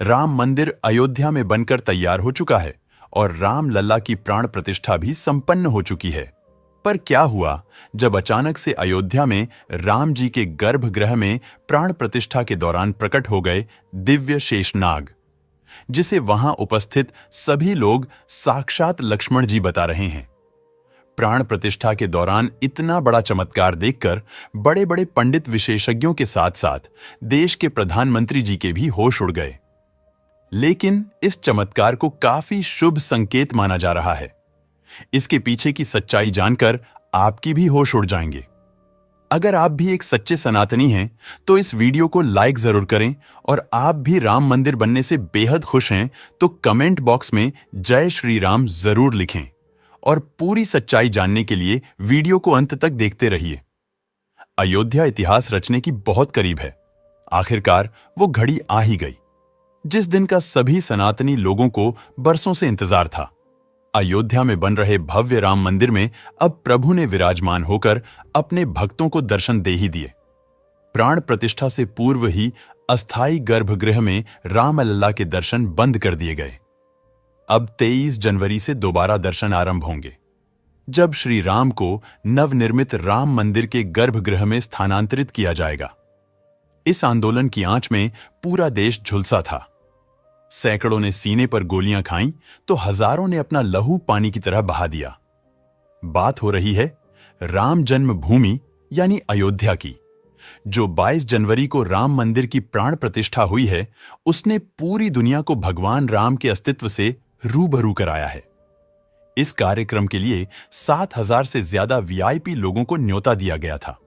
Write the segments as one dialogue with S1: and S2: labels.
S1: राम मंदिर अयोध्या में बनकर तैयार हो चुका है और राम लल्ला की प्राण प्रतिष्ठा भी संपन्न हो चुकी है। पर क्या हुआ जब अचानक से अयोध्या में राम जी के गर्भगृह में प्राण प्रतिष्ठा के दौरान प्रकट हो गए दिव्य शेषनाग, जिसे वहां उपस्थित सभी लोग साक्षात लक्ष्मण जी बता रहे हैं। प्राण प्रतिष्ठा के दौरान इतना बड़ा चमत्कार देखकर बड़े बड़े पंडित विशेषज्ञों के साथ साथ देश के प्रधानमंत्री जी के भी होश उड़ गए। लेकिन इस चमत्कार को काफी शुभ संकेत माना जा रहा है। इसके पीछे की सच्चाई जानकर आपकी भी होश उड़ जाएंगे। अगर आप भी एक सच्चे सनातनी हैं, तो इस वीडियो को लाइक जरूर करें और आप भी राम मंदिर बनने से बेहद खुश हैं तो कमेंट बॉक्स में जय श्री राम जरूर लिखें और पूरी सच्चाई जानने के लिए वीडियो को अंत तक देखते रहिए। अयोध्या इतिहास रचने की बहुत करीब है। आखिरकार वो घड़ी आ ही गई जिस दिन का सभी सनातनी लोगों को बरसों से इंतजार था। अयोध्या में बन रहे भव्य राम मंदिर में अब प्रभु ने विराजमान होकर अपने भक्तों को दर्शन दे ही दिए। प्राण प्रतिष्ठा से पूर्व ही अस्थायी गर्भगृह में राम लल्ला के दर्शन बंद कर दिए गए। अब 23 जनवरी से दोबारा दर्शन आरंभ होंगे, जब श्री राम को नवनिर्मित राम मंदिर के गर्भगृह में स्थानांतरित किया जाएगा। इस आंदोलन की आंच में पूरा देश झुलसा था। सैकड़ों ने सीने पर गोलियां खाईं तो हजारों ने अपना लहू पानी की तरह बहा दिया। बात हो रही है राम जन्मभूमि यानी अयोध्या की, जो 22 जनवरी को राम मंदिर की प्राण प्रतिष्ठा हुई है। उसने पूरी दुनिया को भगवान राम के अस्तित्व से रूबरू कराया है। इस कार्यक्रम के लिए 7,000 से ज्यादा वीआईपी लोगों को न्योता दिया गया था।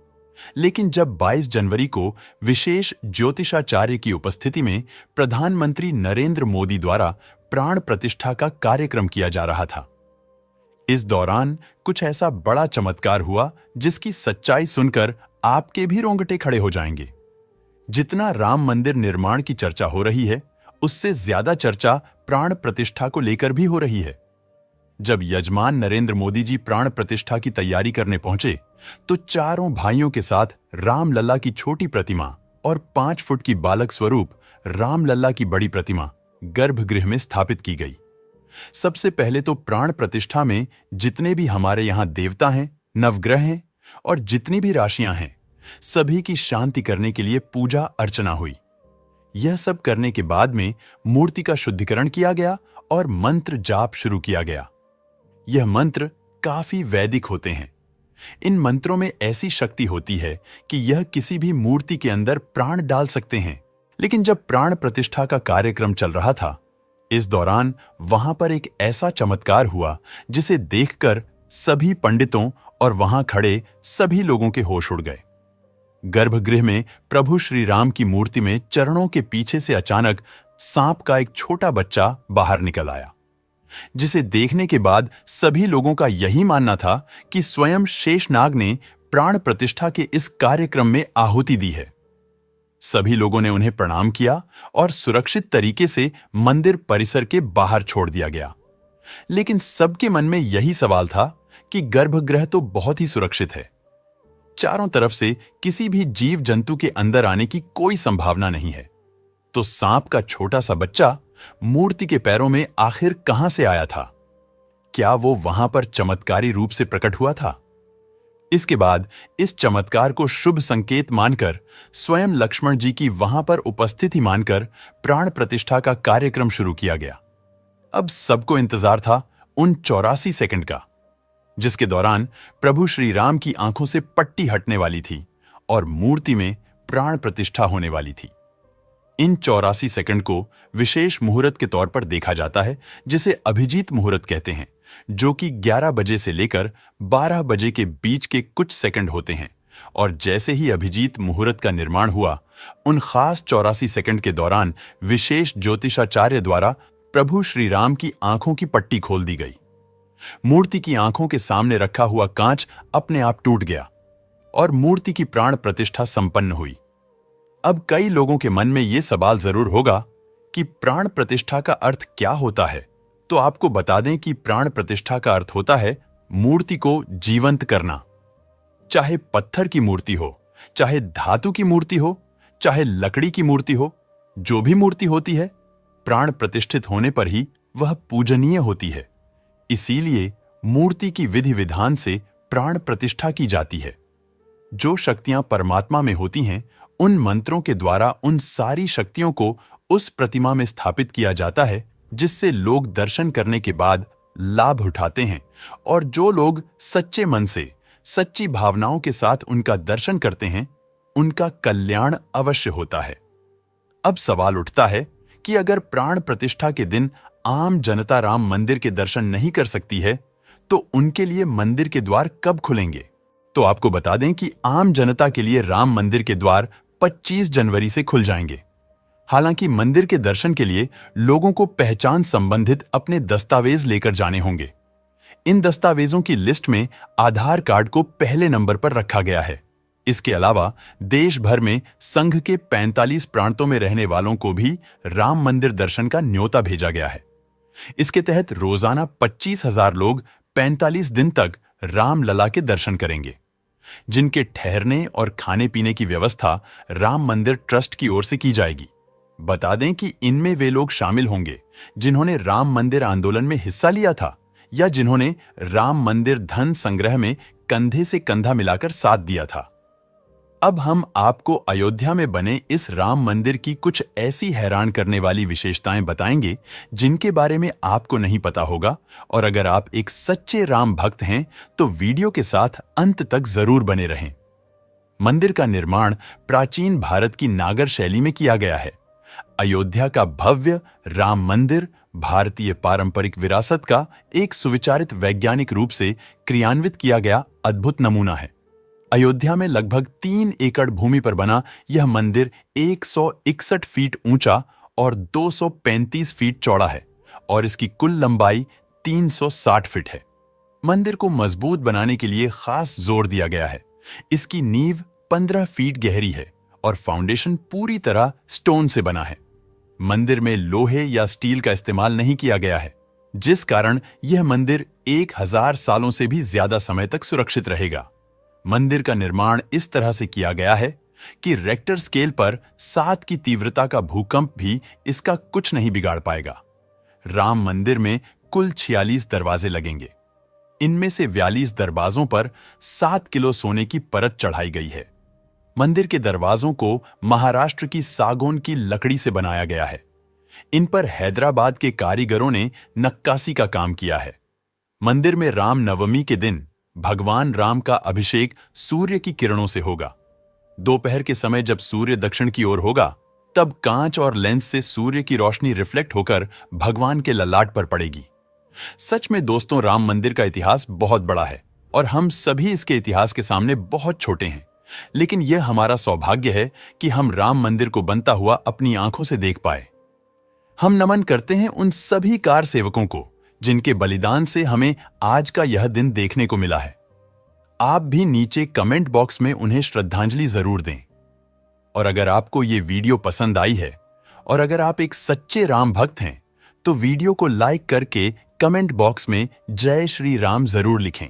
S1: लेकिन जब 22 जनवरी को विशेष ज्योतिषाचार्य की उपस्थिति में प्रधानमंत्री नरेंद्र मोदी द्वारा प्राण प्रतिष्ठा का कार्यक्रम किया जा रहा था, इस दौरान कुछ ऐसा बड़ा चमत्कार हुआ जिसकी सच्चाई सुनकर आपके भी रोंगटे खड़े हो जाएंगे। जितना राम मंदिर निर्माण की चर्चा हो रही है, उससे ज्यादा चर्चा प्राण प्रतिष्ठा को लेकर भी हो रही है। जब यजमान नरेंद्र मोदी जी प्राण प्रतिष्ठा की तैयारी करने पहुंचे, तो चारों भाइयों के साथ राम लल्ला की छोटी प्रतिमा और 5 फुट की बालक स्वरूप राम लल्ला की बड़ी प्रतिमा गर्भगृह में स्थापित की गई। सबसे पहले तो प्राण प्रतिष्ठा में जितने भी हमारे यहां देवता हैं, नवग्रह हैं और जितनी भी राशियां हैं, सभी की शांति करने के लिए पूजा अर्चना हुई। यह सब करने के बाद में मूर्ति का शुद्धिकरण किया गया और मंत्र जाप शुरू किया गया। यह मंत्र काफी वैदिक होते हैं। इन मंत्रों में ऐसी शक्ति होती है कि यह किसी भी मूर्ति के अंदर प्राण डाल सकते हैं। लेकिन जब प्राण प्रतिष्ठा का कार्यक्रम चल रहा था, इस दौरान वहां पर एक ऐसा चमत्कार हुआ जिसे देखकर सभी पंडितों और वहां खड़े सभी लोगों के होश उड़ गए। गर्भगृह में प्रभु श्री राम की मूर्ति में चरणों के पीछे से अचानक सांप का एक छोटा बच्चा बाहर निकल आया, जिसे देखने के बाद सभी लोगों का यही मानना था कि स्वयं शेषनाग ने प्राण प्रतिष्ठा के इस कार्यक्रम में आहुति दी है। सभी लोगों ने उन्हें प्रणाम किया और सुरक्षित तरीके से मंदिर परिसर के बाहर छोड़ दिया गया। लेकिन सबके मन में यही सवाल था कि गर्भगृह तो बहुत ही सुरक्षित है, चारों तरफ से किसी भी जीव जंतु के अंदर आने की कोई संभावना नहीं है, तो सांप का छोटा सा बच्चा मूर्ति के पैरों में आखिर कहां से आया था? क्या वो वहां पर चमत्कारी रूप से प्रकट हुआ था? इसके बाद इस चमत्कार को शुभ संकेत मानकर स्वयं लक्ष्मण जी की वहां पर उपस्थिति मानकर प्राण प्रतिष्ठा का कार्यक्रम शुरू किया गया। अब सबको इंतजार था उन 84 सेकंड का, जिसके दौरान प्रभु श्री राम की आंखों से पट्टी हटने वाली थी और मूर्ति में प्राण प्रतिष्ठा होने वाली थी। इन 84 सेकंड को विशेष मुहूर्त के तौर पर देखा जाता है, जिसे अभिजीत मुहूर्त कहते हैं, जो कि 11 बजे से लेकर 12 बजे के बीच के कुछ सेकंड होते हैं। और जैसे ही अभिजीत मुहूर्त का निर्माण हुआ, उन खास 84 सेकंड के दौरान विशेष ज्योतिषाचार्य द्वारा प्रभु श्री राम की आंखों की पट्टी खोल दी गई। मूर्ति की आंखों के सामने रखा हुआ कांच अपने आप टूट गया और मूर्ति की प्राण प्रतिष्ठा संपन्न हुई। अब कई लोगों के मन में यह सवाल जरूर होगा कि प्राण प्रतिष्ठा का अर्थ क्या होता है। तो आपको बता दें कि प्राण प्रतिष्ठा का अर्थ होता है मूर्ति को जीवंत करना। चाहे पत्थर की मूर्ति हो, चाहे धातु की मूर्ति हो, चाहे लकड़ी की मूर्ति हो, जो भी मूर्ति होती है, प्राण प्रतिष्ठित होने पर ही वह पूजनीय होती है। इसीलिए मूर्ति की विधि विधान से प्राण प्रतिष्ठा की जाती है। जो शक्तियां परमात्मा में होती हैं, उन मंत्रों के द्वारा उन सारी शक्तियों को उस प्रतिमा में स्थापित किया जाता है, जिससे लोग दर्शन करने के बाद लाभ उठाते हैं। और जो लोग सच्चे मन से, सच्ची भावनाओं के साथ उनका दर्शन करते हैं, उनका कल्याण अवश्य होता है। अब सवाल उठता है कि अगर प्राण प्रतिष्ठा के दिन आम जनता राम मंदिर के दर्शन नहीं कर सकती है, तो उनके लिए मंदिर के द्वार कब खुलेंगे? तो आपको बता दें कि आम जनता के लिए राम मंदिर के द्वार 25 जनवरी से खुल जाएंगे। हालांकि मंदिर के दर्शन के लिए लोगों को पहचान संबंधित अपने दस्तावेज लेकर जाने होंगे। इन दस्तावेजों की लिस्ट में आधार कार्ड को पहले नंबर पर रखा गया है। इसके अलावा देश भर में संघ के 45 प्रांतों में रहने वालों को भी राम मंदिर दर्शन का न्योता भेजा गया है। इसके तहत रोजाना 25,000 लोग 45 दिन तक राम लला के दर्शन करेंगे, जिनके ठहरने और खाने पीने की व्यवस्था राम मंदिर ट्रस्ट की ओर से की जाएगी। बता दें कि इनमें वे लोग शामिल होंगे जिन्होंने राम मंदिर आंदोलन में हिस्सा लिया था या जिन्होंने राम मंदिर धन संग्रह में कंधे से कंधा मिलाकर साथ दिया था। अब हम आपको अयोध्या में बने इस राम मंदिर की कुछ ऐसी हैरान करने वाली विशेषताएं बताएंगे जिनके बारे में आपको नहीं पता होगा, और अगर आप एक सच्चे राम भक्त हैं तो वीडियो के साथ अंत तक जरूर बने रहें। मंदिर का निर्माण प्राचीन भारत की नागर शैली में किया गया है। अयोध्या का भव्य राम मंदिर भारतीय पारंपरिक विरासत का एक सुविचारित वैज्ञानिक रूप से क्रियान्वित किया गया अद्भुत नमूना है। अयोध्या में लगभग 3 एकड़ भूमि पर बना यह मंदिर 161 फीट ऊंचा और 235 फीट चौड़ा है और इसकी कुल लंबाई 360 फीट है। मंदिर को मजबूत बनाने के लिए खास जोर दिया गया है। इसकी नींव 15 फीट गहरी है और फाउंडेशन पूरी तरह स्टोन से बना है। मंदिर में लोहे या स्टील का इस्तेमाल नहीं किया गया है, जिस कारण यह मंदिर 1000 सालों से भी ज्यादा समय तक सुरक्षित रहेगा। मंदिर का निर्माण इस तरह से किया गया है कि रेक्टर स्केल पर 7 की तीव्रता का भूकंप भी इसका कुछ नहीं बिगाड़ पाएगा। राम मंदिर में कुल 46 दरवाजे लगेंगे। इनमें से 42 दरवाजों पर 7 किलो सोने की परत चढ़ाई गई है। मंदिर के दरवाजों को महाराष्ट्र की सागौन की लकड़ी से बनाया गया है। इन पर हैदराबाद के कारीगरों ने नक्काशी का काम किया है। मंदिर में राम नवमी के दिन भगवान राम का अभिषेक सूर्य की किरणों से होगा। दोपहर के समय जब सूर्य दक्षिण की ओर होगा, तब कांच और लेंस से सूर्य की रोशनी रिफ्लेक्ट होकर भगवान के ललाट पर पड़ेगी। सच में दोस्तों, राम मंदिर का इतिहास बहुत बड़ा है और हम सभी इसके इतिहास के सामने बहुत छोटे हैं। लेकिन यह हमारा सौभाग्य है कि हम राम मंदिर को बनता हुआ अपनी आंखों से देख पाए। हम नमन करते हैं उन सभी कार सेवकों को जिनके बलिदान से हमें आज का यह दिन देखने को मिला है। आप भी नीचे कमेंट बॉक्स में उन्हें श्रद्धांजलि जरूर दें। और अगर आपको ये वीडियो पसंद आई है और अगर आप एक सच्चे राम भक्त हैं, तो वीडियो को लाइक करके कमेंट बॉक्स में जय श्री राम जरूर लिखें।